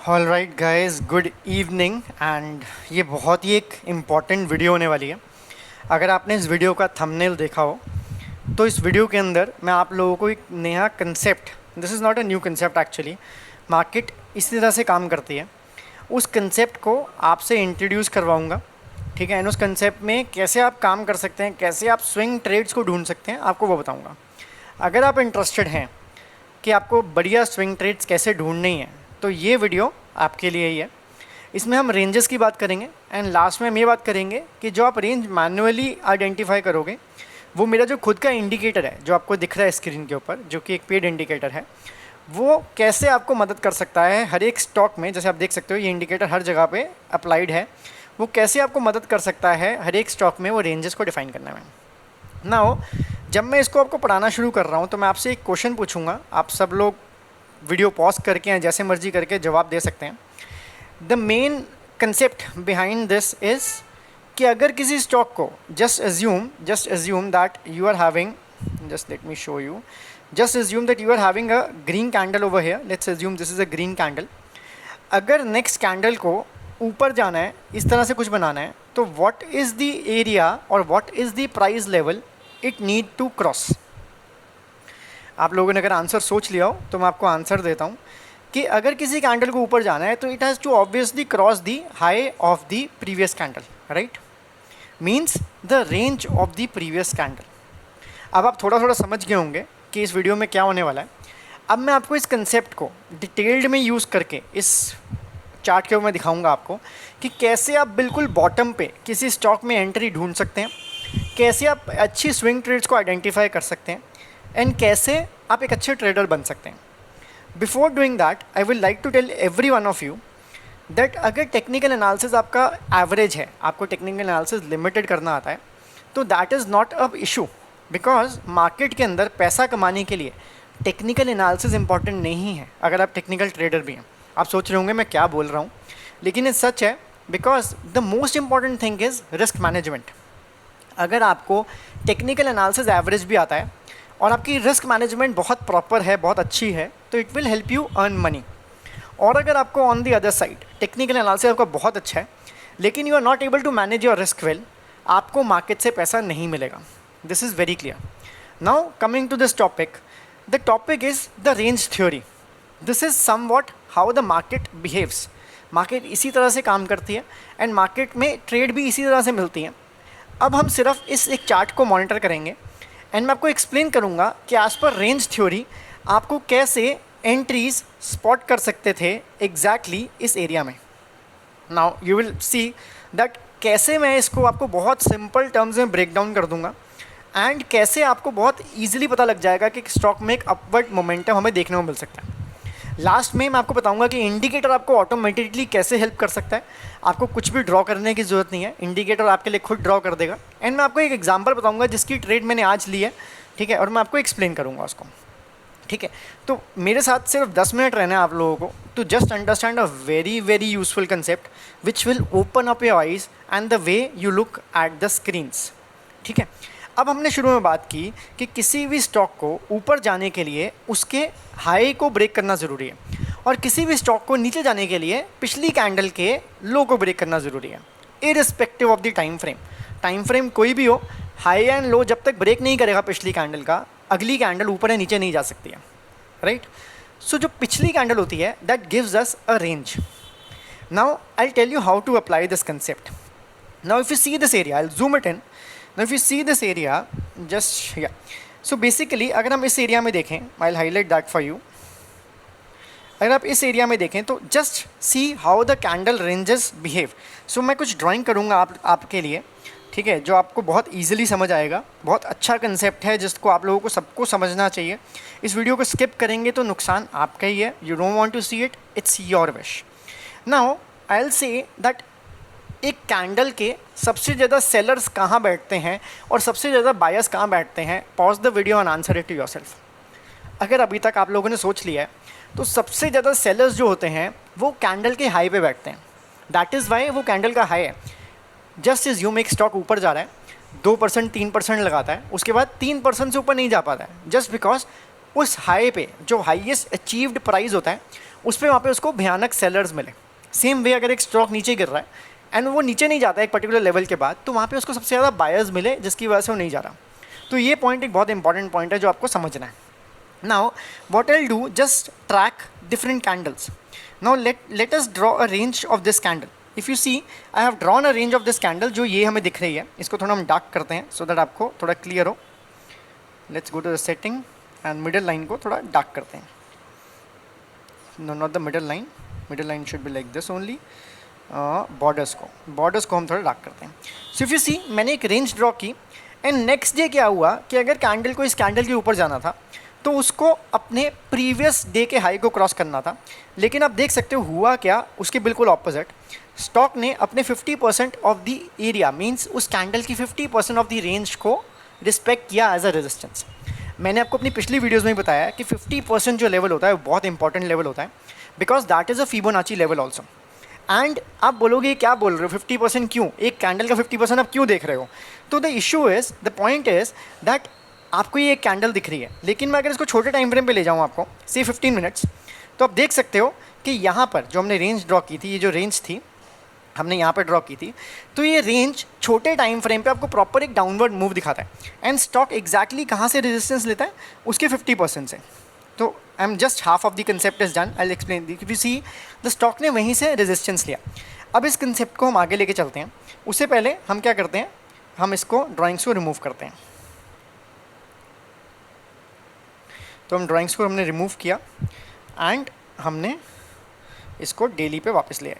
All right guys, good evening. And ये बहुत ही एक इम्पॉर्टेंट वीडियो होने वाली है। अगर आपने इस वीडियो का थंबनेल देखा हो तो इस वीडियो के अंदर मैं आप लोगों को एक नया concept, this is not a new concept actually, market इसी तरह से काम करती है, उस कंसेप्ट को आपसे इंट्रोड्यूस करवाऊँगा। ठीक है, एंड उस कंसेप्ट में कैसे आप काम कर सकते हैं, कैसे आप स्विंग ट्रेड्स को ढूंढ सकते हैं, आपको वो बताऊँगा। अगर आप इंटरेस्टेड हैं कि आपको बढ़िया स्विंग ट्रेड्स कैसे ढूंढनी है तो ये वीडियो आपके लिए ही है। इसमें हम रेंजेस की बात करेंगे एंड लास्ट में हम ये बात करेंगे कि जो आप रेंज मैन्युअली आइडेंटिफाई करोगे, वो मेरा जो खुद का इंडिकेटर है जो आपको दिख रहा है स्क्रीन के ऊपर, जो कि एक पेड इंडिकेटर है, वो कैसे आपको मदद कर सकता है हर एक स्टॉक में। जैसे आप देख सकते हो ये इंडिकेटर हर जगह पे अप्लाइड है। वो कैसे आपको मदद कर सकता है हर एक स्टॉक में वो रेंजेस को डिफाइन करने में। नाउ जब मैं इसको आपको पढ़ाना शुरू कर रहा हूँ तो मैं आपसे एक क्वेश्चन पूछूंगा। आप सब लोग वीडियो पॉज करके या जैसे मर्जी करके जवाब दे सकते हैं। The main concept behind this is कि अगर किसी स्टॉक को just assume that you are having, just let me show you, just assume that you are having a green candle over here, let's assume this is a green candle. अगर next candle को ऊपर जाना है, इस तरह से कुछ बनाना है, तो व्हाट इज़ द एरिया और what is the price level it need to cross. आप लोगों ने अगर आंसर सोच लिया हो तो मैं आपको आंसर देता हूँ कि अगर किसी कैंडल को ऊपर जाना है तो it has to obviously cross the high of the previous candle, right, means the range of the previous candle. अब आप थोड़ा थोड़ा समझ गए होंगे कि इस वीडियो में क्या होने वाला है। अब मैं आपको इस कंसेप्ट को डिटेल्ड में यूज़ करके इस चार्ट के ऊपर मैं दिखाऊंगा आपको कि कैसे आप बिल्कुल बॉटम पे किसी स्टॉक में एंट्री ढूंढ सकते हैं, कैसे आप अच्छी स्विंग ट्रेड्स को आइडेंटिफाई कर सकते हैं एंड कैसे आप एक अच्छे ट्रेडर बन सकते हैं। Before doing that I will like to tell every one of you that अगर टेक्निकल एनालिसिस आपका एवरेज है, आपको टेक्निकल एनालिसिस लिमिटेड करना आता है, तो that is not a issue, because market के अंदर पैसा कमाने के लिए टेक्निकल एनालिसिस इंपॉर्टेंट नहीं है। अगर आप टेक्निकल ट्रेडर भी हैं, आप सोच रहे होंगे मैं क्या बोल रहा हूँ, लेकिन ये सच है, because the most important thing is risk management. अगर आपको टेक्निकल एनालिसिस एवरेज भी आता है और आपकी रिस्क मैनेजमेंट बहुत प्रॉपर है, बहुत अच्छी है, तो it will help you earn money. और अगर आपको on the other side technical analysis आपका बहुत अच्छा है लेकिन you are not able to manage your risk well, आपको मार्केट से पैसा नहीं मिलेगा। This is very clear. Now coming to this topic, the topic is the range theory. This is somewhat how the market behaves. Market इसी तरह से काम करती है एंड मार्केट में ट्रेड भी इसी तरह से मिलती हैं। अब हम सिर्फ इस एक चार्ट को मॉनिटर करेंगे एंड मैं आपको एक्सप्लेन करूंगा कि एज पर रेंज थ्योरी आपको कैसे एंट्रीज स्पॉट कर सकते थे एग्जैक्टली इस एरिया में। Now you will see that कैसे मैं इसको आपको बहुत सिंपल टर्म्स में ब्रेक डाउन कर दूंगा एंड कैसे आपको बहुत ईजिली पता लग जाएगा कि स्टॉक में एक अपवर्ड मोमेंटम हमें देखने को मिल सकता है। लास्ट में मैं आपको बताऊंगा कि इंडिकेटर आपको ऑटोमेटिकली कैसे हेल्प कर सकता है। आपको कुछ भी ड्रॉ करने की ज़रूरत नहीं है, इंडिकेटर आपके लिए खुद ड्रॉ कर देगा। एंड मैं आपको एक एग्जांपल बताऊंगा जिसकी ट्रेड मैंने आज ली है, ठीक है, और मैं आपको एक्सप्लेन करूंगा उसको, ठीक है। तो मेरे साथ सिर्फ 10 मिनट रहना है आप लोगों को to just understand a very very useful concept which will open up your eyes and the way you look at the screens, ठीक है। अब हमने शुरू में बात की कि किसी भी स्टॉक को ऊपर जाने के लिए उसके हाई को ब्रेक करना ज़रूरी है और किसी भी स्टॉक को नीचे जाने के लिए पिछली कैंडल के लो को ब्रेक करना ज़रूरी है, irrespective of the time frame. Time frame कोई भी हो, हाई एंड लो जब तक ब्रेक नहीं करेगा पिछली कैंडल का, अगली कैंडल ऊपर या नीचे नहीं जा सकती है, राइट। सो जो पिछली कैंडल होती है that gives us a range. Now I tell you how to apply this concept. Now if you see this area, I zoom it in. Now if you see this area, just yeah, so basically अगर हम इस area में देखें, I'll highlight that for you। अगर आप इस area में देखें तो just see how the candle ranges behave. So मैं कुछ ड्राइंग करूँगा आपके लिए, ठीक है, जो आपको बहुत ईजिली समझ आएगा। बहुत अच्छा कंसेप्ट है जिसको आप लोगों को सबको समझना चाहिए। इस वीडियो को स्किप करेंगे तो नुकसान आपका ही है। You don't want to see it, it's your wish. Now I will say that एक कैंडल के सबसे ज़्यादा सेलर्स कहाँ बैठते हैं और सबसे ज़्यादा बायर्स कहाँ बैठते हैं। Pause the video and answer it to yourself. अगर अभी तक आप लोगों ने सोच लिया है तो सबसे ज़्यादा सेलर्स जो होते हैं वो कैंडल के हाई पे बैठते हैं। दैट इज़ वाई वो कैंडल का हाई है। जस्ट इज़ यूम एक स्टॉक ऊपर जा रहा है, 2% 3% लगाता है, उसके बाद 3% से ऊपर नहीं जा पाता है, जस्ट बिकॉज उस हाई पे जो हाईएस्ट अचीव्ड प्राइस होता है उस पर वहाँ पे उसको भयानक सेलर्स मिले। सेम वे अगर एक स्टॉक नीचे गिर रहा है एंड वो नीचे नहीं जाता एक पर्टिकुलर लेवल के बाद, तो वहाँ पे उसको सबसे ज़्यादा बायर्स मिले जिसकी वजह से वो नहीं जा रहा। तो ये पॉइंट एक बहुत इंपॉर्टेंट पॉइंट है जो आपको समझना है। Now what I do, just track different candles. Now let us draw a range of this candle. If you see I have drawn a range of this candle, जो ये हमें दिख रही है, इसको थोड़ा हम डार्क करते हैं सो दैट आपको थोड़ा क्लियर हो। Let's go to the setting and middle line को थोड़ा डार्क करते हैं। No, not the middle line should be like this only. Borders को हम थोड़ा डार्क करते हैं। सो इफ यू सी, मैंने एक रेंज ड्रॉ की एंड नेक्स्ट डे क्या हुआ कि अगर कैंडल को इस कैंडल के ऊपर जाना था तो उसको अपने प्रीवियस डे के हाई को क्रॉस करना था। लेकिन आप देख सकते हो हुआ क्या, उसके बिल्कुल ऑपोजिट। स्टॉक ने अपने 50% ऑफ द एरिया, मीन्स उस कैंडल की 50% ऑफ द रेंज को रिस्पेक्ट किया एज अ रेजिस्टेंस। मैंने आपको अपनी पिछली वीडियोस में बताया कि 50% जो लेवल होता है वो बहुत इंपॉर्टेंट लेवल होता है, because that is a Fibonacci level also. And आप बोलोगे क्या बोल रहे हो 50% क्यों, एक कैंडल का 50% आप क्यों देख रहे हो? तो the issue is, the point is that आपको ये एक कैंडल दिख रही है, लेकिन मैं अगर इसको छोटे टाइम फ्रेम पे ले जाऊँ आपको, से 15 मिनट्स, तो आप देख सकते हो कि यहाँ पर जो हमने रेंज ड्रॉ की थी, ये जो रेंज थी हमने यहाँ पर ड्रॉ की थी, तो ये रेंज छोटे टाइम फ्रेम पे आपको प्रॉपर एक डाउनवर्ड मूव दिखाता है। एंड स्टॉक एग्जैक्टली कहाँ से रेजिस्टेंस लेता है, उसके 50% से। तो आई am just half of the concept is done, I will explain the. You see the stock ने वहीं से रेजिस्टेंस लिया। अब इस कंसेप्ट को हम आगे लेके चलते हैं। उससे पहले हम क्या करते हैं, हम इसको ड्राइंग्स को रिमूव करते हैं। तो हम ड्राइंग्स को हमने रिमूव किया एंड हमने इसको डेली पे वापस ले आए।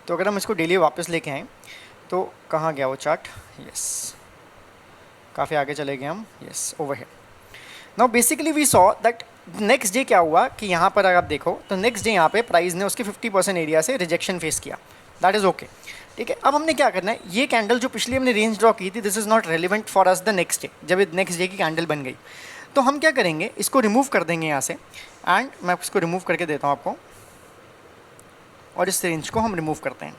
तो अगर हम इसको डेली वापस लेके आएँ तो कहाँ गया वो चार्ट, यस काफ़ी आगे चले गए हम, yes over here. Now basically we saw that next day क्या हुआ कि यहाँ पर अगर आप देखो तो नेक्स्ट डे यहाँ पे प्राइस ने उसके 50% एरिया से रिजेक्शन फेस किया, दैट इज़ ओके। ठीक है, अब हमने क्या करना है, ये कैंडल जो पिछली हमने रेंज ड्रॉ की थी, this is not relevant for us the next day. जब ये नेक्स्ट डे की कैंडल बन गई तो हम क्या करेंगे, इसको रिमूव कर देंगे यहाँ से। एंड मैं इसको रिमूव करके देता हूँ आपको, और इस रेंज को हम रिमूव करते हैं।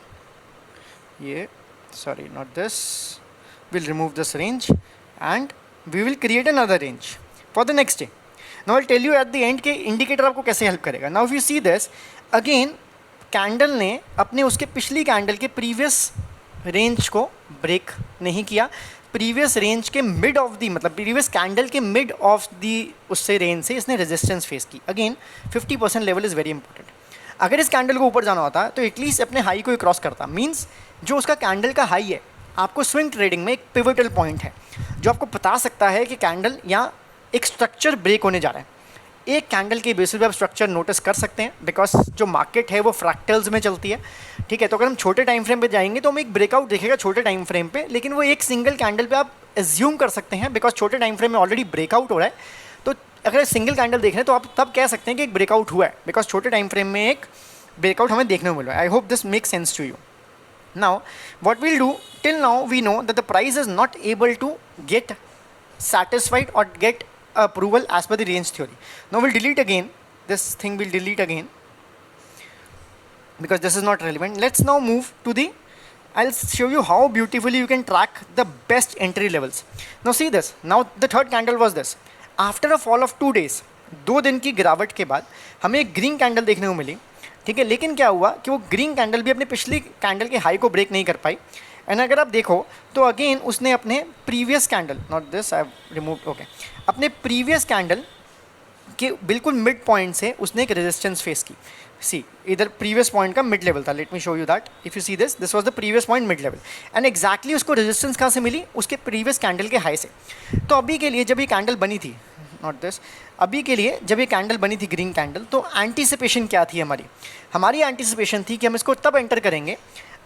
ये sorry not this, will remove this range and we will create another range for the next day. Now I tell you at the end के इंडिकेटर आपको कैसे हेल्प करेगा। Now if you see this again, candle ने अपने उसके पिछली candle के previous range को ब्रेक नहीं किया, प्रीवियस रेंज के मिड ऑफ दी, मतलब प्रीवियस कैंडल के मिड ऑफ दी उससे रेंज से इसने रेजिस्टेंस फेस की। Again 50% level is very important. अगर इस कैंडल को ऊपर जाना होता तो एटलीस्ट अपने हाई को ही क्रॉस करता, मीन्स जो उसका कैंडल का हाई है, आपको स्विंग ट्रेडिंग में एक पिवटल पॉइंट है जो आपको बता सकता है कि कैंडल या एक स्ट्रक्चर ब्रेक होने जा रहा है। एक कैंडल के बेसिस पे आप स्ट्रक्चर नोटिस कर सकते हैं, बिकॉज जो मार्केट है वो फ्रैक्टल्स में चलती है। ठीक है, तो अगर हम छोटे टाइम फ्रेम पे जाएंगे तो हम एक ब्रेकआउट देखेगा छोटे टाइम फ्रेम पे, लेकिन वो एक सिंगल कैंडल पे आप एज्यूम कर सकते हैं, बिकॉज छोटे टाइम फ्रेम में ऑलरेडी ब्रेकआउट हो रहा है। तो अगर सिंगल कैंडल देख रहे हैं तो आप तब कह सकते हैं कि एक ब्रेकआउट हुआ है, बिकॉज छोटे टाइम फ्रेम में एक ब्रेकआउट हमें देखने को मिल रहा है। I hope this make sense to you. Now, what we'll do, till now we know that the price is not able to get satisfied or get approval as per the range theory. Now we'll delete again, this thing will delete again because this is not relevant. Let's now move to the, I'll show you how beautifully you can track the best entry levels. Now see this, now the third candle was this. After a fall of 2 days, 2 दिन की गिरावट के बाद हमें एक green candle देखने को मिली। ठीक है, लेकिन क्या हुआ कि वो ग्रीन कैंडल भी अपने पिछली कैंडल के हाई को ब्रेक नहीं कर पाई। एंड अगर आप देखो तो अगेन उसने अपने previous candle, not this I remove, okay, अपने प्रीवियस कैंडल के बिल्कुल मिड पॉइंट से उसने एक रेजिस्टेंस फेस की। सी इधर प्रीवियस पॉइंट का मिड लेवल था, late me show you that. If you see this, this was the previous point mid level, and exactly उसको रेजिस्टेंस कहाँ से मिली, उसके प्रीवियस कैंडल के हाई से। तो अभी के लिए जब ये कैंडल बनी थी, नॉट दिस, अभी के लिए जब ये कैंडल बनी थी ग्रीन कैंडल, तो एंटीसिपेशन क्या थी हमारी एंटीसिपेशन थी कि हम इसको तब एंटर करेंगे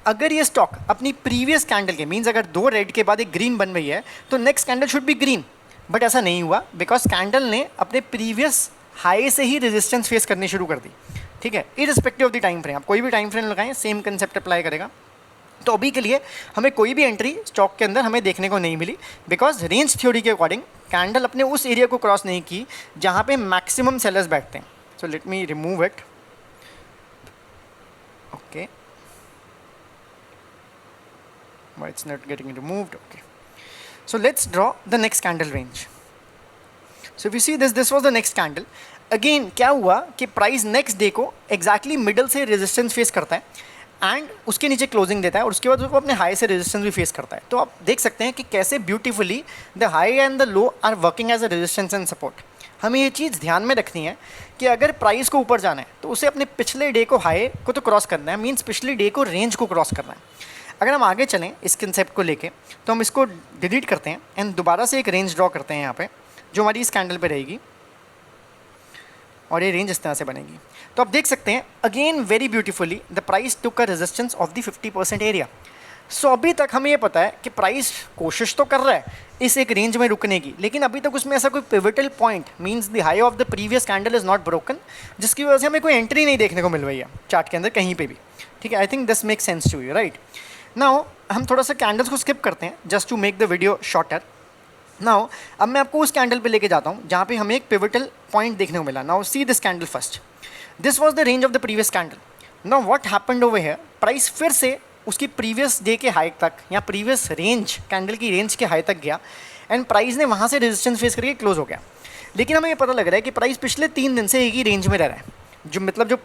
अगर ये स्टॉक अपनी प्रीवियस कैंडल के, मीन्स अगर 2 रेड के बाद एक ग्रीन बन रही है तो next candle should be green. But ऐसा नहीं हुआ, बिकॉज कैंडल ने अपने प्रीवियस हाई से ही रेजिस्टेंस फेस करनी शुरू कर दी। ठीक है, irrespective of the time frame, आप कोई भी टाइम फ्रेम लगाएं सेम कंसेप्ट अप्लाई करेगा। तो अभी के लिए हमें कोई भी एंट्री स्टॉक के अंदर हमें देखने को नहीं मिली, बिकॉज रेंज थ्योरी के अकॉर्डिंग कैंडल अपने उस एरिया को क्रॉस नहीं की जहाँ पे मैक्सिमम सेलर्स बैठते हैं। So let me remove it, okay, why it's not getting removed, okay. So let's draw the next candle range. So if you see this was the next candle. Again क्या हुआ कि price next day को exactly middle से resistance face करता है and उसके नीचे closing देता है और उसके बाद वो अपने हाई से रेजिस्टेंस भी फेस करता है। तो आप देख सकते हैं कि कैसे beautifully the high and the low are working as a resistance and support. हमें ये चीज़ ध्यान में रखनी है कि अगर प्राइस को ऊपर जाना है तो उसे अपने पिछले डे को हाई को तो क्रॉस करना है, मीन्स पिछले डे को रेंज को क्रॉस करना है। अगर हम आगे चलें इस कंसेप्ट को लेके तो हम इसको डिलीट करते हैं एंड दोबारा से एक रेंज ड्रॉ करते हैं यहाँ पे, जो हमारी इस कैंडल पे रहेगी और ये रेंज इस तरह से बनेगी। तो आप देख सकते हैं again very beautifully the price took a resistance of the 50% area. So अभी तक हमें ये पता है कि प्राइस कोशिश तो कर रहा है इस एक रेंज में रुकने की, लेकिन अभी तक उसमें ऐसा कोई pivotal point means the high of the previous candle is not broken, जिसकी वजह से हमें कोई एंट्री नहीं देखने को मिल रही है चार्ट के अंदर कहीं पे भी। ठीक है, I think this make sense to you, right? Now हम थोड़ा सा कैंडल्स को स्किप करते हैं just to make the video shorter. Now अब मैं आपको उस कैंडल पे लेके जाता हूँ जहाँ पे हमें एक पिवटल पॉइंट देखने को मिला। Now see this candle first, this was the range of the previous candle. Now what happened over here, price फिर से उसकी प्रीवियस डे के हाई तक या प्रीवियस रेंज कैंडल की रेंज के हाई तक गया एंड प्राइस ने वहाँ से रेजिस्टेंस फेस करके क्लोज हो गया। लेकिन हमें ये पता लग रहा है कि प्राइस पिछले 3 दिन से एक ही रेंज में रह रहा है, जो मतलब जो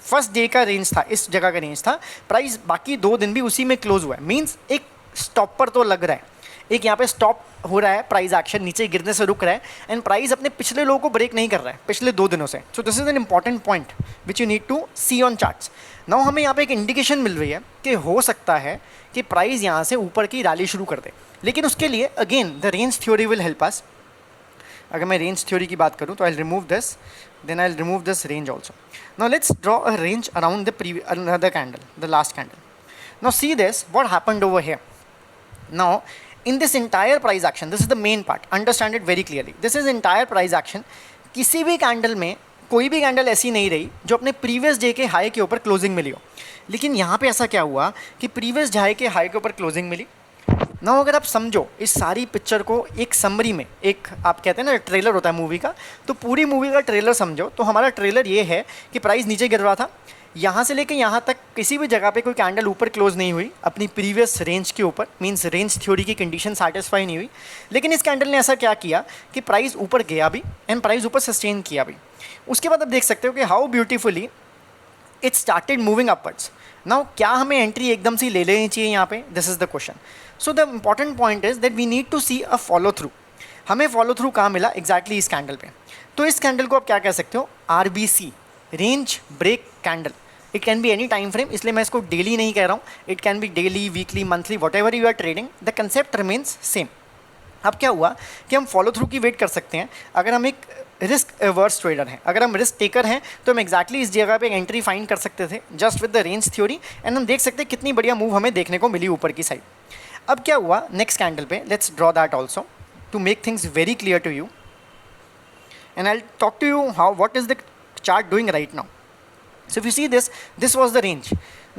फर्स्ट डे का रेंज था, इस जगह का रेंज था, प्राइस बाकी 2 दिन भी उसी में क्लोज हुआ है। मीन्स एक स्टॉप पर तो लग रहा है, एक यहाँ पे स्टॉप हो रहा है, प्राइस एक्शन नीचे गिरने से रुक रहा है एंड प्राइस अपने पिछले लो को ब्रेक नहीं कर रहा है पिछले 2 दिनों से। So this is an important point which you need to see on charts. Now हमें यहाँ पे एक इंडिकेशन मिल रही है कि हो सकता है कि प्राइस यहाँ से ऊपर की रैली शुरू कर दे, लेकिन उसके लिए again the range theory will help us. अगर मैं रेंज थ्योरी की बात करूँ तो I will remove this, then I will remove this range also. Now let's draw a range around the another candle, the last candle. Now see this, what happened over here. Now in this entire price action, this is the main part, understand it very clearly. This is entire price action. किसी भी candle में कोई भी candle ऐसी नहीं रही जो अपने प्रीवियस डे के हाई के ऊपर क्लोजिंग मिली हो, लेकिन यहाँ पे ऐसा क्या हुआ कि प्रीवियस डे के हाई के ऊपर क्लोजिंग मिली। नाउ अगर आप समझो इस सारी पिक्चर को एक समरी में, एक आप कहते हैं ना ट्रेलर होता है मूवी का, तो पूरी मूवी का ट्रेलर समझो तो हमारा ट्रेलर ये है कि प्राइस नीचे गिर रहा था, यहाँ से लेके यहाँ तक किसी भी जगह पे कोई कैंडल ऊपर क्लोज नहीं हुई अपनी प्रीवियस रेंज के ऊपर, मींस रेंज थ्योरी की कंडीशन सेटिस्फाई नहीं हुई। लेकिन इस कैंडल ने ऐसा क्या किया कि प्राइस ऊपर गया भी एंड प्राइस ऊपर सस्टेन किया भी। उसके बाद आप देख सकते हो कि how beautifully it started moving upwards. Now क्या हमें एंट्री एकदम से ले लेनी चाहिए यहाँ पे, this is the question. So the important point is that we need to see a follow through. हमें फॉलो थ्रू कहाँ मिला एग्जैक्टली इस कैंडल पे। तो इस कैंडल को आप क्या कह सकते हो, RBC, range break candle. It can be any time frame, इसलिए मैं इसको डेली नहीं कह रहा हूँ, it can be daily, weekly, monthly, whatever you are trading, the concept remains same. अब क्या हुआ कि हम फॉलो थ्रू की वेट कर सकते हैं अगर हम एक रिस्क एवर्स ट्रेडर हैं। अगर हम रिस्क टेकर हैं तो हम एक्जैक्टली इस जगह पे एंट्री फाइंड कर सकते थे just with the range theory and हम देख सकते हैं कितनी बढ़िया मूव हमें देखने को मिली ऊपर की साइड। अब क्या हुआ नेक्स्ट कैंडल पे, let's draw that also to make things very clear to you and I talk to you how what is the chart doing right now. So if you see this, this was the range.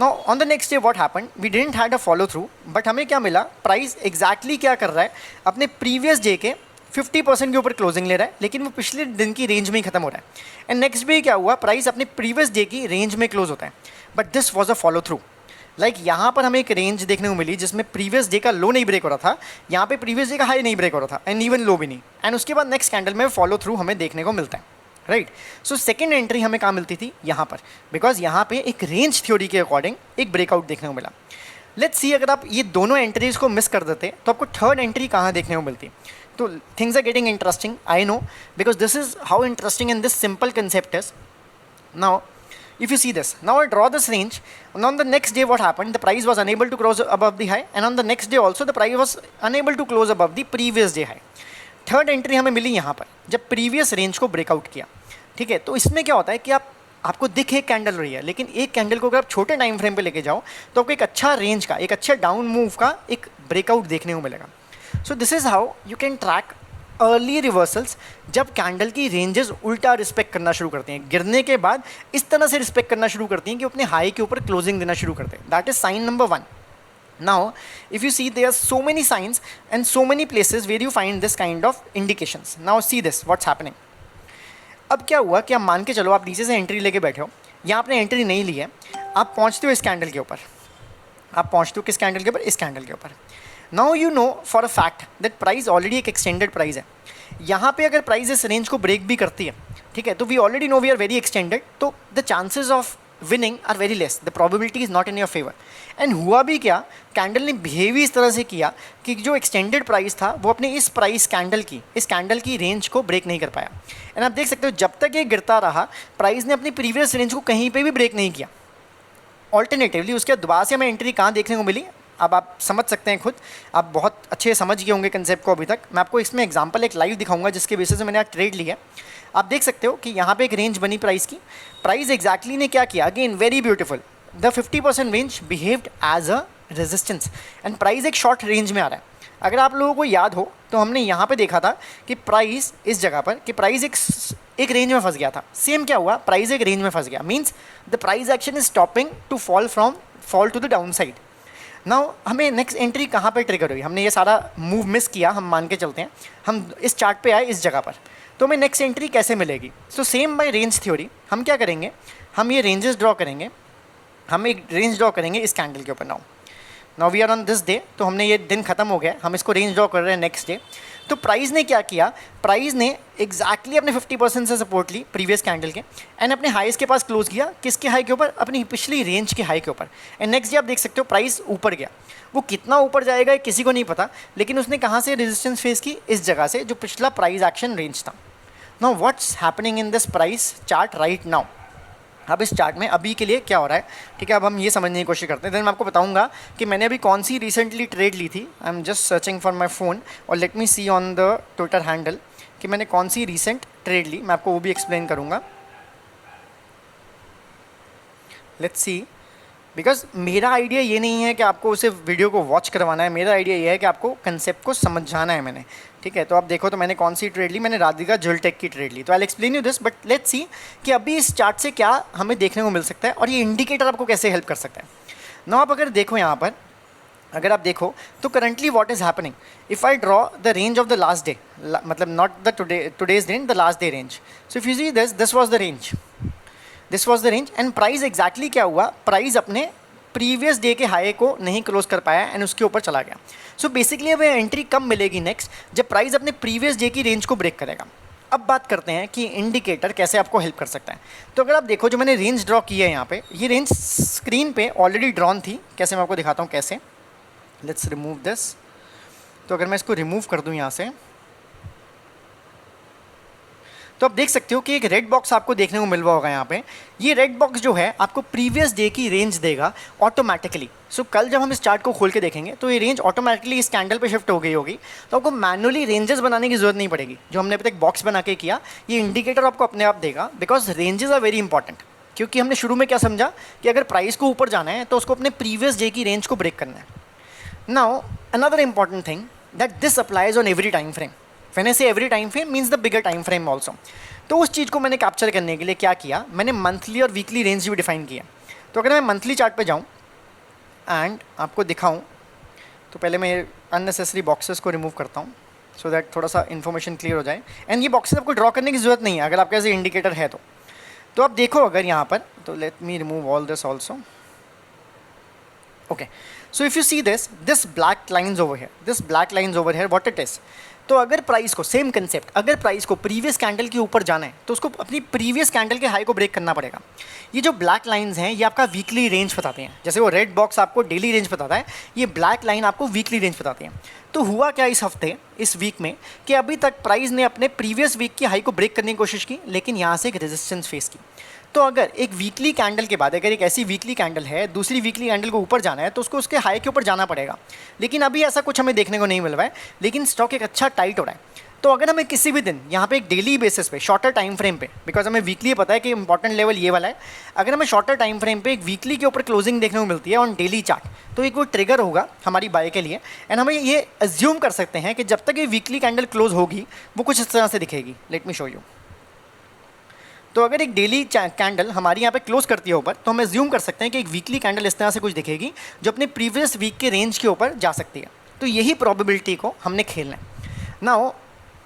Now on the next day what happened, we didn't had a follow through, but हमें क्या मिला, price exactly क्या कर रहा है, अपने previous day के 50% के ऊपर क्लोजिंग ले रहा है, लेकिन वो पिछले दिन की रेंज में ही खत्म हो रहा है। एंड नेक्स्ट डे क्या हुआ, प्राइस अपने प्रीवियस डे की रेंज में क्लोज होता है, but this was a follow through. Like यहाँ पर हमें एक रेंज देखने को मिली जिसमें प्रीवियस डे का लो नहीं ब्रेक हो रहा था, यहाँ पे प्रीवियस डे का हाई नहीं ब्रेक हो रहा था एंड इवन लो भी नहीं, एंड उसके बाद नेक्स्ट कैंडल में फॉलो थ्रू हमें देखने को मिलता है, राइट। सो सेकेंड एंट्री हमें कहाँ मिलती थी, यहाँ पर, बिकॉज यहाँ पे एक रेंज थ्योरी के अकॉर्डिंग एक ब्रेकआउट देखने को मिला। लेट्स सी अगर आप ये दोनों एंट्रीज को मिस कर देते तो आपको थर्ड एंट्री कहाँ देखने को मिलती। तो things are getting interesting, I know, because this is how interesting and this simple concept is. Now if you see this, now I draw this range, and on the next day what happened, the price was unable to close above the high, and on the next day also the price was unable to close above the previous day high. Third entry हमें मिली यहाँ पर जब previous range को breakout किया, ठीक है। तो इसमें क्या होता है कि आपको दिख एक कैंडल रही है, लेकिन एक कैंडल को अगर आप छोटे टाइम फ्रेम पे लेके जाओ तो आपको एक अच्छा रेंज का, एक अच्छा डाउन मूव का एक ब्रेकआउट देखने को मिलेगा। सो this is how you can track early reversals, जब कैंडल की रेंजेस उल्टा रिस्पेक्ट करना शुरू करते हैं, गिरने के बाद इस तरह से रिस्पेक्ट करना शुरू करती हैं कि अपने हाई के ऊपर क्लोजिंग देना शुरू करते हैं। That is sine number 1. Now, if you see, there are so many signs and so many places where you find this kind of indications. Now see this, what's happening. अब क्या हुआ कि आप मान के चलो आप नीचे से एंट्री लेके बैठे हो, यहाँ आपने एंट्री नहीं ली है, आप पहुँचते हो इस कैंडल के ऊपर, आप पहुँचते हो किस कैंडल के ऊपर, इस कैंडल के ऊपर। Now you know for a fact that price already एक एक्सटेंडेड प्राइस है। यहाँ पे अगर प्राइस इस रेंज को ब्रेक भी करती है, ठीक है, तो we already know we are very extended, तो the chances of winning are very less, the probability is not in your favour. And हुआ भी क्या, कैंडल ने बिहेव ही इस तरह से किया कि जो एक्सटेंडेड प्राइस था वो अपने इस कैंडल की रेंज को ब्रेक नहीं कर पाया। एंड आप देख सकते हो जब तक ये गिरता रहा, प्राइस ने अपनी प्रीवियस रेंज को कहीं पे भी ब्रेक नहीं किया। ऑल्टरनेटिवली उसके बाद दोबारा से हमें एंट्री कहाँ देखने को मिली, अब आप समझ सकते हैं खुद, आप बहुत अच्छे समझ गए होंगे कंसेप्ट को अभी तक। मैं आपको इसमें एग्जांपल एक लाइव दिखाऊंगा जिसके बेसिस से मैंने आज ट्रेड लिया। आप देख सकते हो कि यहाँ पे एक रेंज बनी प्राइस की, प्राइस एग्जैक्टली ने क्या किया, again very beautiful, the 50% range behaved as a resistance and price एक शॉर्ट रेंज में आ रहा है। अगर आप लोगों को याद हो तो हमने यहाँ पे देखा था कि प्राइस इस जगह पर कि प्राइस एक रेंज में फंस गया था। सेम क्या हुआ, प्राइस एक रेंज में फंस गया, means the price action is stopping to fall to the down side. नाउ हमें नेक्स्ट एंट्री कहाँ पर ट्रिगर हुई, हमने ये सारा मूव मिस किया, हम मान के चलते हैं हम इस चार्ट पे आए इस जगह पर, तो हमें नेक्स्ट एंट्री कैसे मिलेगी। So same by range theory हम क्या करेंगे, हम ये रेंजेस ड्रॉ करेंगे, हम एक रेंज ड्रॉ करेंगे इस कैंडल के ऊपर। Now we are on this day, तो हमने ये दिन खत्म हो गया, हम इसको रेंज ड्रॉ कर रहे हैं नेक्स्ट डे। तो प्राइस ने क्या किया, प्राइस ने एग्जैक्टली अपने 50% से सपोर्ट ली प्रीवियस कैंडल के एंड अपने हाईस के पास क्लोज किया, किसके हाई के ऊपर, अपनी पिछली रेंज के हाई के ऊपर। एंड नेक्स्ट डे आप देख सकते हो प्राइस ऊपर गया, वो कितना ऊपर जाएगा किसी को नहीं पता, लेकिन उसने कहाँ से रेजिस्टेंस फेस की, इस जगह से जो पिछला प्राइस एक्शन रेंज था। Now what's happening in this price chart right now, अब इस चार्ट में अभी के लिए क्या हो रहा है, ठीक है, अब हम ये समझने की कोशिश करते हैं, देन मैं आपको बताऊंगा कि मैंने अभी कौन सी रिसेंटली ट्रेड ली थी। I am just searching for my phone और let me see on the Twitter handle कि मैंने कौन सी रिसेंट ट्रेड ली, मैं आपको वो भी एक्सप्लेन करूंगा। लेट्स सी, बिकॉज मेरा आइडिया ये नहीं है कि आपको उसे वीडियो को वॉच करवाना है, मेरा आइडिया ये है कि आपको कंसेप्ट को समझाना है मैंने, ठीक है। तो आप देखो तो मैंने कौन सी ट्रेड ली, मैंने राधिका ज्वेलटेक की ट्रेड ली। तो I explain you this, but let's see कि अभी इस चार्ट से क्या हमें देखने को मिल सकता है और ये इंडिकेटर आपको कैसे हेल्प कर सकता है। ना आप अगर देखो यहाँ पर, अगर आप देखो तो currently what is happening, if I draw the range of the last day, मतलब not the today's range, the last day range. So if you see this was the range, this was the range and price exactly क्या हुआ, price अपने previous day के high को नहीं close कर पाया and उसके ऊपर चला गया। सो बेसिकली अब एंट्री कब मिलेगी नेक्स्ट, जब प्राइस अपने प्रीवियस डे की रेंज को ब्रेक करेगा। अब बात करते हैं कि इंडिकेटर कैसे आपको हेल्प कर सकता है। तो अगर आप देखो जो मैंने रेंज ड्रॉ की है यहाँ पे, ये रेंज स्क्रीन पे ऑलरेडी ड्रॉन थी, कैसे मैं आपको दिखाता हूँ कैसे। लेट्स रिमूव दिस, तो अगर मैं इसको रिमूव कर दूँ यहाँ से, तो आप देख सकते हो कि एक रेड बॉक्स आपको देखने को मिल रहा होगा यहाँ पे। ये रेड बॉक्स जो है आपको प्रीवियस डे की रेंज देगा ऑटोमेटिकली। सो कल जब हम इस चार्ट को खोल के देखेंगे तो ये रेंज ऑटोमेटिकली इस कैंडल पे शिफ्ट हो गई होगी, तो आपको मैनुअली रेंजेस बनाने की जरूरत नहीं पड़ेगी। जो हमने अभी तक बॉक्स बना के किया, ये इंडिकेटर आपको अपने आप देगा, because ranges are very important. क्योंकि हमने शुरू में क्या समझा कि अगर प्राइस को ऊपर जाना है तो उसको अपने प्रीवियस डे की रेंज को ब्रेक करना है। Now another important thing that this applies on every time frame. When I say every time frame means the bigger time frame also। तो उस चीज़ को मैंने कैप्चर करने के लिए क्या किया, मैंने मंथली और वीकली रेंज भी डिफाइन किया। तो अगर मैं मंथली चार्ट पे जाऊँ एंड आपको दिखाऊँ, तो पहले मैं अननेसेसरी बॉक्सेस को रिमूव करता हूँ सो दैट थोड़ा सा इन्फॉर्मेशन क्लियर हो जाए। एंड ये बॉक्सेस आपको ड्रॉ करने की ज़रूरत नहीं है अगर आपके पास इंडिकेटर है तो आप देखो अगर यहाँ पर, तो late me remove all this also. Okay, so if you see this black lines over here, this black lines over here, what it is. तो अगर प्राइस को, सेम कंसेप्ट, अगर प्राइस को प्रीवियस कैंडल के ऊपर जाना है तो उसको अपनी प्रीवियस कैंडल के हाई को ब्रेक करना पड़ेगा। ये जो ब्लैक लाइंस हैं ये आपका वीकली रेंज बताते हैं, जैसे वो रेड बॉक्स आपको डेली रेंज बताता है, ये ब्लैक लाइन आपको वीकली रेंज बताती है। तो हुआ क्या इस हफ्ते, इस वीक में, कि अभी तक प्राइस ने अपने प्रीवियस वीक की हाई को ब्रेक करने की कोशिश की, लेकिन यहाँ से एक रेजिस्टेंस फेस की। तो अगर एक वीकली कैंडल के बाद अगर एक ऐसी वीकली कैंडल है, दूसरी वीकली कैंडल को ऊपर जाना है तो उसको उसके हाई के ऊपर जाना पड़ेगा, लेकिन अभी ऐसा कुछ हमें देखने को नहीं मिल रहा है, लेकिन स्टॉक एक अच्छा टाइट हो रहा है। तो अगर हमें किसी भी दिन यहाँ पे एक डेली बेसिस पे, शॉर्टर टाइम फ्रेम पे, बिकॉज हमें वीकली पता है कि इंपॉर्टेंट लेवल ये वाला है, अगर हमें शॉर्टर टाइम फ्रेम पे एक वीकली के ऊपर क्लोजिंग देखने को मिलती है ऑन डेली चार्ट, तो एक वो ट्रिगर होगा हमारी बाय के लिए। एंड हमें ये अज्यूम कर सकते हैं कि जब तक ये वीकली कैंडल क्लोज होगी वो कुछ इस तरह से दिखेगी। Late me show you. तो अगर एक डेली कैंडल हमारी यहाँ पे क्लोज करती है ऊपर, तो हम अज्यूम कर सकते हैं कि एक वीकली कैंडल इस तरह से कुछ दिखेगी जो अपने प्रीवियस वीक के रेंज के ऊपर जा सकती है। तो यही प्रोबेबिलिटी को हमने खेलना है। Now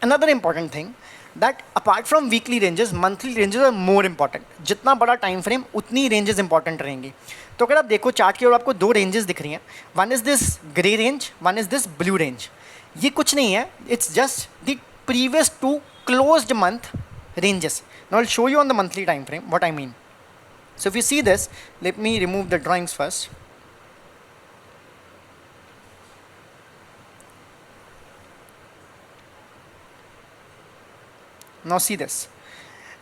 another important thing, that apart from weekly ranges monthly ranges are more important. जितना बड़ा टाइम फ्रेम उतनी रेंजेस इंपॉर्टेंट रहेंगी। तो अगर आप देखो चार्ट की ओर आपको दो रेंजेस दिख रही हैं, one is this grey range, one is this blue range. ये कुछ नहीं है, it's just the previous two closed month ranges. Now I'll show you on the monthly time frame what I mean. So if you see this, let me remove the drawings first. Now see this.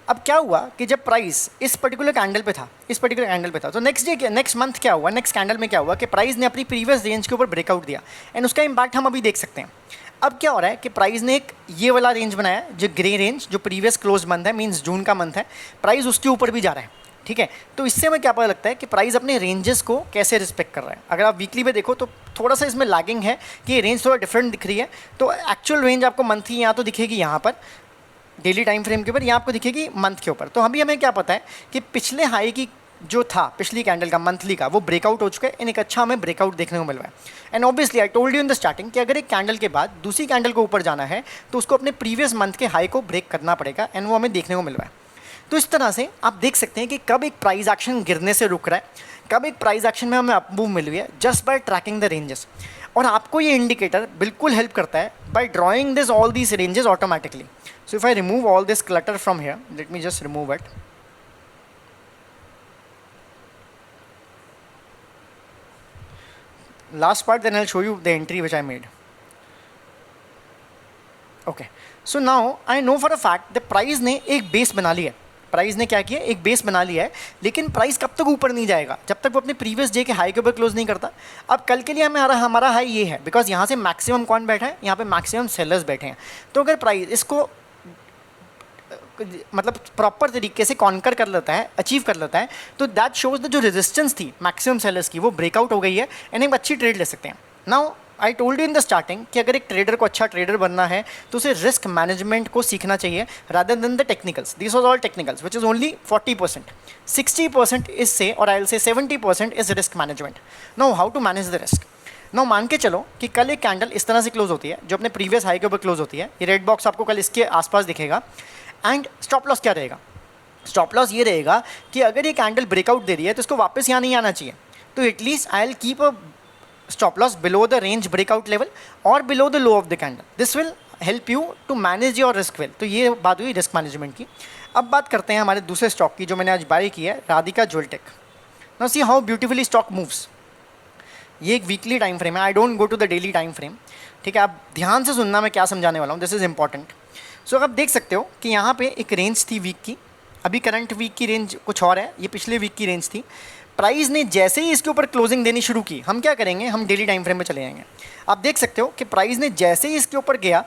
अब क्या हुआ कि जब price इस particular candle पे था, इस particular candle पे था, तो नेक्स्ट डे नेक्स्ट मंथ क्या हुआ, नेक्स्ट कैंडल में क्या हुआ कि प्राइस ने अपनी प्रीवियस रेंज के ऊपर ब्रेकआउट दिया एंड उसका इम्पैक्ट हम अभी देख सकते हैं। अब क्या हो रहा है कि प्राइस ने एक ये वाला रेंज बनाया जो ग्रे रेंज, जो प्रीवियस क्लोज मंथ है, मींस जून का मंथ है, प्राइस उसके ऊपर भी जा रहा है। ठीक है, तो इससे हमें क्या पता लगता है कि प्राइस अपने रेंजेस को कैसे रिस्पेक्ट कर रहा है। अगर आप वीकली में देखो तो थोड़ा सा इसमें लैगिंग है कि ये रेंज थोड़ा डिफरेंट दिख रही है। तो एक्चुअल रेंज आपको मंथली यहाँ तो दिखेगी, यहाँ पर डेली टाइम फ्रेम के ऊपर, यहाँ आपको दिखेगी मंथ के ऊपर। तो अभी हमें क्या पता है कि पिछले हाई की जो था पिछली कैंडल का मंथली का, वो ब्रेकआउट हो चुका है एंड एक अच्छा हमें ब्रेकआउट देखने को मिल रहा है। And obviously I told you in the starting कि अगर एक कैंडल के बाद दूसरी कैंडल को ऊपर जाना है तो उसको अपने प्रीवियस मंथ के हाई को ब्रेक करना पड़ेगा एंड वो हमें देखने को मिल रहा है। तो इस तरह से आप देख सकते हैं कि कब एक प्राइस एक्शन गिरने से रुक रहा है, कब एक प्राइस एक्शन में हमें अपमूव मिल रही है, just by tracking the ranges. और आपको ये इंडिकेटर बिल्कुल हेल्प करता है bye drawing this all these ranges automatically. So if I remove all this clutter from here, let me just remove it. Last part, then I'll show you the entry which I made. Okay, so now I know for a fact the price ने एक base बना लिया है। Price ने क्या किया, एक base बना लिया है, लेकिन प्राइस कब तक ऊपर नहीं जाएगा जब तक वो अपने प्रीवियस डे के हाई के ऊपर क्लोज नहीं करता। अब कल के लिए हमारा हाई ये है बिकॉज यहाँ से मैक्सिमम कौन बैठा है, यहाँ पे मैक्सिमम सेलर्स बैठे हैं। तो अगर प्राइस इसको मतलब प्रॉपर तरीके से कॉन्कर कर लेता है, अचीव कर लेता है, तो दैट शोज द जो रेजिस्टेंस थी मैक्सिमम सेलर्स की वो ब्रेकआउट हो गई है एंड एक अच्छी ट्रेड ले सकते हैं। Now I told you in the starting कि अगर एक ट्रेडर को अच्छा ट्रेडर बनना है तो उसे रिस्क मैनेजमेंट को सीखना चाहिए rather than the technicals. This was all technicals which is only 40%, 60% is say और I will say 70% is risk management. Now how to manage the risk. नाउ मान के चलो कि कल एक कैंडल इस तरह से क्लोज होती है जो अपने प्रीवियस हाई के ऊपर क्लोज होती है। ये रेड बॉक्स आपको कल इसके आसपास दिखेगा एंड स्टॉप लॉस क्या रहेगा, स्टॉप लॉस ये रहेगा कि अगर ये कैंडल ब्रेकआउट दे रही है तो इसको वापस यहाँ नहीं आना चाहिए। तो at least I will keep a stop loss below the range breakout level और below the low of the candle. This will help you to manage your risk well. तो ये बात हुई रिस्क मैनेजमेंट की। अब बात करते हैं हमारे दूसरे स्टॉक की जो मैंने आज बाय की है, Radhika Jeweltech. Now see how beautifully stock moves. ये एक वीकली टाइम फ्रेम है, I don't go to the daily time frame. ठीक है, आप ध्यान से सुनना मैं क्या समझाने वाला हूँ, दिस इज़ इंपॉर्टेंट। सो आप देख सकते हो कि यहाँ पे एक रेंज थी वीक की, अभी करंट वीक की रेंज कुछ और है, ये पिछले वीक की रेंज थी। प्राइस ने जैसे ही इसके ऊपर क्लोजिंग देनी शुरू की, हम क्या करेंगे, हम डेली टाइम फ्रेम में चले जाएंगे। आप देख सकते हो कि प्राइस ने जैसे ही इसके ऊपर गया,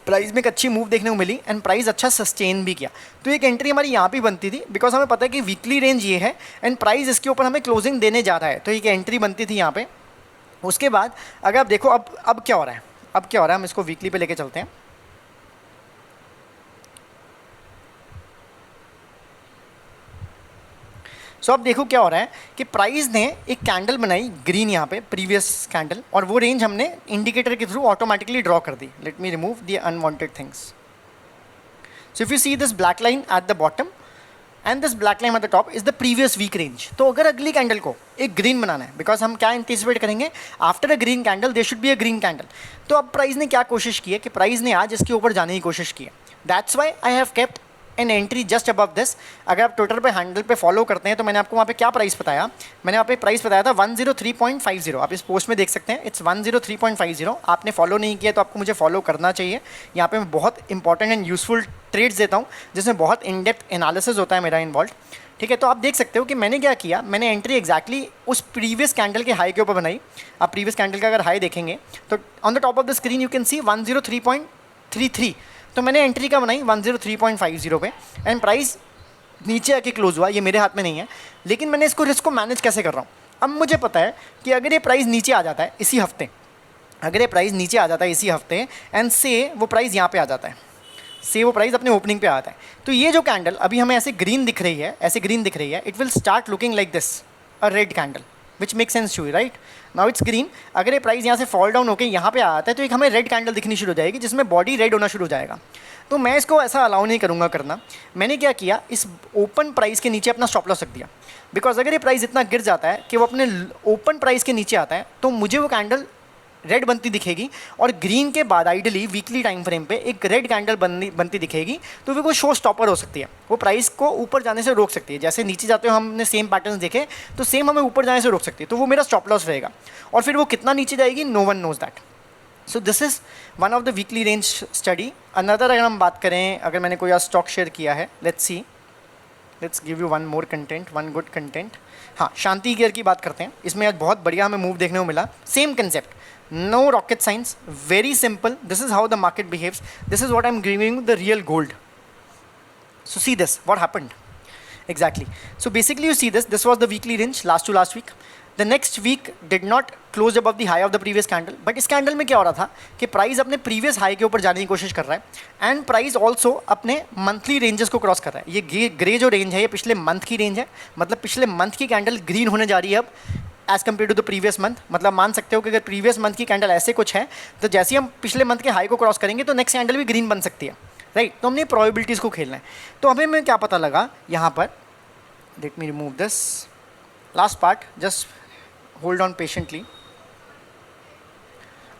प्राइस में एक अच्छी मूव देखने को मिली एंड प्राइस अच्छा सस्टेन भी किया। तो एक एंट्री हमारी यहाँ पे बनती थी बिकॉज हमें पता है कि वीकली रेंज ये है एंड प्राइस इसके ऊपर हमें क्लोजिंग देने जा रहा है, तो एक एंट्री बनती थी यहाँ पे। उसके बाद अगर आप देखो अब क्या हो रहा है, अब क्या हो रहा है, हम इसको वीकली पे लेके चलते हैं। सो अब देखो क्या हो रहा है कि प्राइस ने एक कैंडल बनाई ग्रीन यहाँ पे, प्रीवियस कैंडल, और वो रेंज हमने इंडिकेटर के थ्रू ऑटोमेटिकली ड्रॉ कर दी। Let me remove the unwanted things. So if you see this black line at the bottom and this black line at the top is the previous week range. तो अगर अगली candle को एक green बनाना है, because हम क्या anticipate करेंगे, after a green candle there should be a green candle. तो अब प्राइस ने क्या कोशिश की है कि प्राइस ने आज इसके ऊपर जाने की कोशिश की है। That's why I have kept an entry just above this. अगर आप ट्विटर पे हैंडल पे फॉलो करते हैं तो मैंने आपको वहाँ पे क्या प्राइस बताया, मैंने वहाँ पे प्राइस बताया था 103.50। आप इस पोस्ट में देख सकते हैं, इट्स 103.50। आपने फॉलो नहीं किया तो आपको मुझे फॉलो करना चाहिए। यहाँ पे मैं बहुत इंपॉर्टेंट एंड यूजफुल ट्रेड्स देता हूँ जिसमें बहुत इन डेप्थ एनालिसिस होता है मेरा इन्वॉल्व। ठीक है, तो आप देख सकते हो कि मैंने क्या किया, मैंने एंट्री एक्जैक्टली उस प्रीवियस कैंडल के हाई के ऊपर बनाई। आप प्रीवियस कैंडल का अगर हाई देखेंगे तो on the top of the screen you can see 103.33। तो मैंने एंट्री का बनाई 103.50 पे एंड प्राइस नीचे आके क्लोज हुआ। ये मेरे हाथ में नहीं है, लेकिन मैंने इसको रिस्क को मैनेज कैसे कर रहा हूँ। अब मुझे पता है कि अगर ये प्राइस नीचे आ जाता है इसी हफ्ते, अगर ये प्राइस नीचे आ जाता है इसी हफ्ते एंड से वो प्राइस यहाँ पे आ जाता है, से वो प्राइस अपने ओपनिंग पे आता है, तो ये जो कैंडल अभी हमें ऐसे ग्रीन दिख रही है, ऐसे ग्रीन दिख रही है, it will start looking like this, a red candle. Which make sense to you, right? Now it's green. अगर ये प्राइस यहाँ से फॉल डाउन होकर यहाँ पे आता है तो एक हमें रेड कैंडल दिखनी शुरू हो जाएगी जिसमें बॉडी रेड होना शुरू हो जाएगा। तो मैं इसको ऐसा अलाउ नहीं करूँगा करना। मैंने क्या किया, इस ओपन प्राइस के नीचे अपना स्टॉप लॉस रख दिया, बिकॉज अगर ये प्राइस इतना गिर जाता है कि वो अपने ओपन प्राइस के नीचे आता है तो मुझे वो कैंडल रेड बनती दिखेगी, और ग्रीन के बाद आइडली वीकली टाइम फ्रेम पे एक रेड कैंडल बनती दिखेगी, तो वो शो स्टॉपर हो सकती है, वो प्राइस को ऊपर जाने से रोक सकती है। जैसे नीचे जाते हो हमने सेम पैटर्न्स देखे, तो सेम हमें ऊपर जाने से रोक सकती है, तो वो मेरा स्टॉप लॉस रहेगा। और फिर वो कितना नीचे जाएगी, no one knows that. So this is one of the weekly range study. Another अगर हम बात करें, अगर मैंने कोई स्टॉक शेयर किया है, let's see, let's give you one more content, one good content. हाँ, शांति गियर की बात करते हैं। इसमें आज बहुत बढ़िया हमें मूव देखने को मिला। Same concept, no rocket science, very simple. This is how the market behaves. This is what I'm giving you, the real gold. So see this, what happened exactly. So basically you see this was the weekly range last to last week. The next week did not close above the high of the previous candle, but इस candle में क्या हो रहा था कि price अपने previous high के ऊपर जाने की कोशिश कर रहा है, एंड प्राइस ऑल्सो अपने मंथली रेंजेस को क्रॉस कर रहा है। ये ग्रे जो रेंज है ये पिछले मंथ की रेंज है, मतलब पिछले मंथ की कैंडल ग्रीन होने जा रही है अब as compare to the previous month. मतलब मान सकते हो कि अगर प्रीवियस मंथ की कैंडल ऐसे कुछ है तो जैसे ही हम पिछले मंथ के हाई को क्रॉस करेंगे तो नेक्स्ट कैंडल भी ग्रीन बन सकती है, राइट? तो हमने प्रोबेबिलिटीज़ को खेलना है। तो हमें क्या पता लगा यहाँ पर, late me remove this last part, just hold on patiently.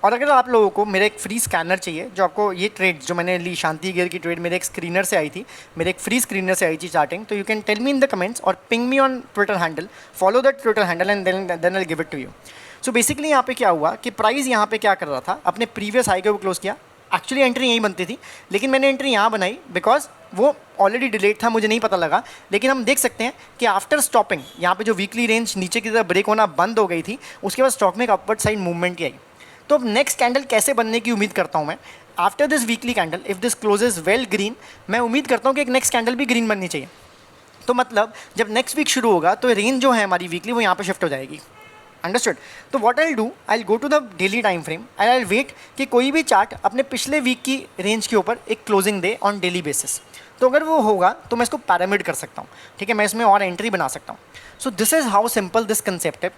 और अगर आप लोगों को मेरा एक फ्री स्कैनर चाहिए, जो आपको ये ट्रेड जो मैंने ली शांति गियर की ट्रेड मेरे एक स्क्रीनर से आई थी, मेरे एक फ्री स्क्रीनर से आई थी चार्टिंग, तो you can tell me in the comments और ping me on Twitter handle, follow that Twitter handle and then I give it to you. So basically यहाँ पे क्या हुआ कि प्राइस यहाँ पे क्या कर रहा था, अपने प्रीवियस हाई के ऊपर क्लोज किया। एक्चुअली एंट्री यहीं बनती थी, लेकिन मैंने एंट्री यहाँ बनाई बिकॉज वो ऑलरेडी डिलेट था, मुझे नहीं पता लगा। लेकिन हम देख सकते हैं कि आफ्टर स्टॉपिंग यहाँ पे जो वीकली रेंज नीचे की तरफ ब्रेक होना बंद हो गई थी, उसके बाद स्टॉक में एक अपवर्ड साइड मूवमेंट की आई। तो अब नेक्स्ट कैंडल कैसे बनने की उम्मीद करता हूँ मैं, after this weekly candle if this closes well green, मैं उम्मीद करता हूँ कि एक नेक्स्ट कैंडल भी ग्रीन बननी चाहिए। तो मतलब जब नेक्स्ट वीक शुरू होगा तो रेंज जो है हमारी वीकली वो यहाँ पे शिफ्ट हो जाएगी। अंडरस्टूड? तो what I do, I go to the daily time frame and I wait कि कोई भी चार्ट अपने पिछले वीक की रेंज के ऊपर एक closing they on daily basis. तो अगर वो होगा तो मैं इसको पैरामिड कर सकता हूँ, ठीक है? मैं इसमें और एंट्री बना सकता हूँ। So this is how simple this concept है,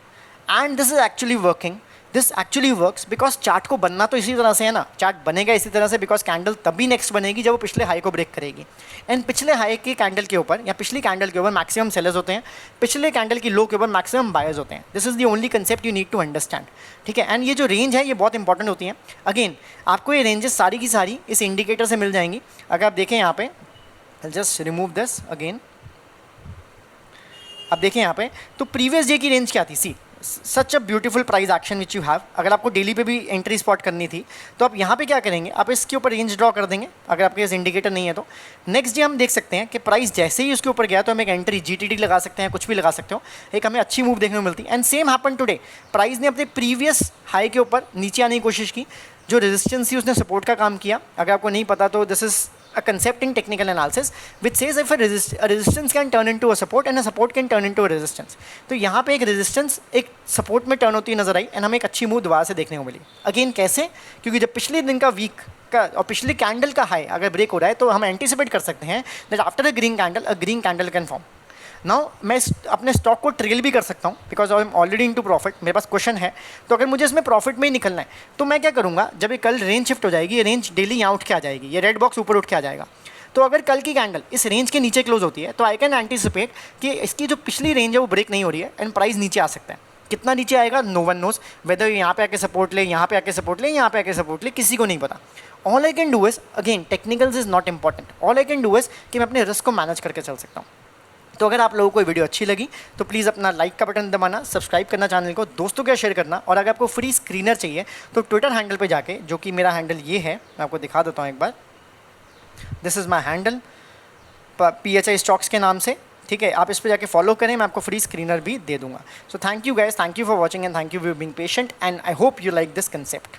and this is actually working. This actually works because chart को बनना तो इसी तरह से है ना, चार्ट बनेगा इसी तरह से बिकॉज कैंडल तभी नेक्स्ट बनेगी जब वो पिछले हाई को ब्रेक करेगी। एंड पिछले हाई के कैंडल के ऊपर या पिछली कैंडल के ऊपर मैक्सिमम सेलर्स होते हैं, पिछले कैंडल की लो के ऊपर मैक्सिमम बायर्स होते हैं। This is the only concept you need to understand, ठीक है? एंड ये जो रेंज है ये बहुत इंपॉर्टेंट होती है। अगेन आपको ये रेंजेस सारी की सारी इस इंडिकेटर से मिल जाएंगी। अगर आप देखें यहाँ पे, जस्ट रिमूव दिस अगेन, अब देखें यहाँ पे तो प्रीवियस डे की रेंज क्या थी, see such a beautiful price action which you have. अगर आपको डेली पे भी एंट्री स्पॉट करनी थी तो आप यहाँ पे क्या करेंगे, आप इसके ऊपर रेंज ड्रॉ कर देंगे। अगर आपके पास इंडिकेटर नहीं है तो नेक्स्ट डे हम देख सकते हैं कि प्राइस जैसे ही उसके ऊपर गया तो हम एक एंट्री जीटीडी लगा सकते हैं, कुछ भी लगा सकते हो, एक हमें अच्छी मूव देखने को मिलती है। And same happen today, price ने अपने प्रीवियस हाई के ऊपर नीचे आने की कोशिश की, जो रेजिस्टेंस थी उसने सपोर्ट का काम किया। अगर आपको नहीं पता तो this is a concept in technical analysis which says if a resistance can turn into a support and a support can turn into a resistance। तो यहाँ पे एक resistance एक support में turn होती नजर आई एंड हमें एक अच्छी मूव दोबारा से देखने को मिली। अगेन कैसे, क्योंकि जब पिछले दिन का वीक का और पिछले कैंडल का हाई अगर ब्रेक हो रहा है तो हम एंटिसिपेट कर सकते हैं that after a green candle can form. Now मैं अपने स्टॉक को ट्रेल भी कर सकता हूँ because I am already into profit, मेरे पास क्वेश्चन है। तो अगर मुझे इसमें प्रॉफिट में ही निकलना है तो मैं क्या करूँगा, जब ये कल रेंज शिफ्ट हो जाएगी, ये रेंज डेली यहाँ उठ के आ जाएगी, ये रेड बॉक्स ऊपर उठ के आ जाएगा। तो अगर कल की कैंडल इस रेंज के नीचे क्लोज होती है तो आई कैन एंटिसिपेट कि इसकी जो पिछली रेंज है वो ब्रेक नहीं हो रही है एंड प्राइस नीचे आ सकता है। कितना नीचे आएगा, नो वन नोज, वेदर यहाँ पे आके सपोर्ट ले, यहाँ पे आके सपोर्ट ले, यहाँ पे आके सपोर्ट ले, किसी को नहीं पता। All I can do is, again technicals is not important, all I can do is कि मैं अपने रिस्क को मैनेज करके चल सकता हूँ। तो अगर आप लोगों को वीडियो अच्छी लगी तो प्लीज़ अपना लाइक का बटन दबाना, सब्सक्राइब करना चैनल को, दोस्तों के शेयर करना, और अगर आपको फ्री स्क्रीनर चाहिए तो ट्विटर हैंडल पे जाके, जो कि मेरा हैंडल ये है, मैं आपको दिखा देता हूँ एक बार, this is my handle PHI stocks के नाम से, ठीक है? आप इस पर जाके फॉलो करें, मैं आपको फ्री स्क्रीनर भी दे दूंगा। So thank you guys, thank you for watching and thank you for being patient and I hope you like this concept.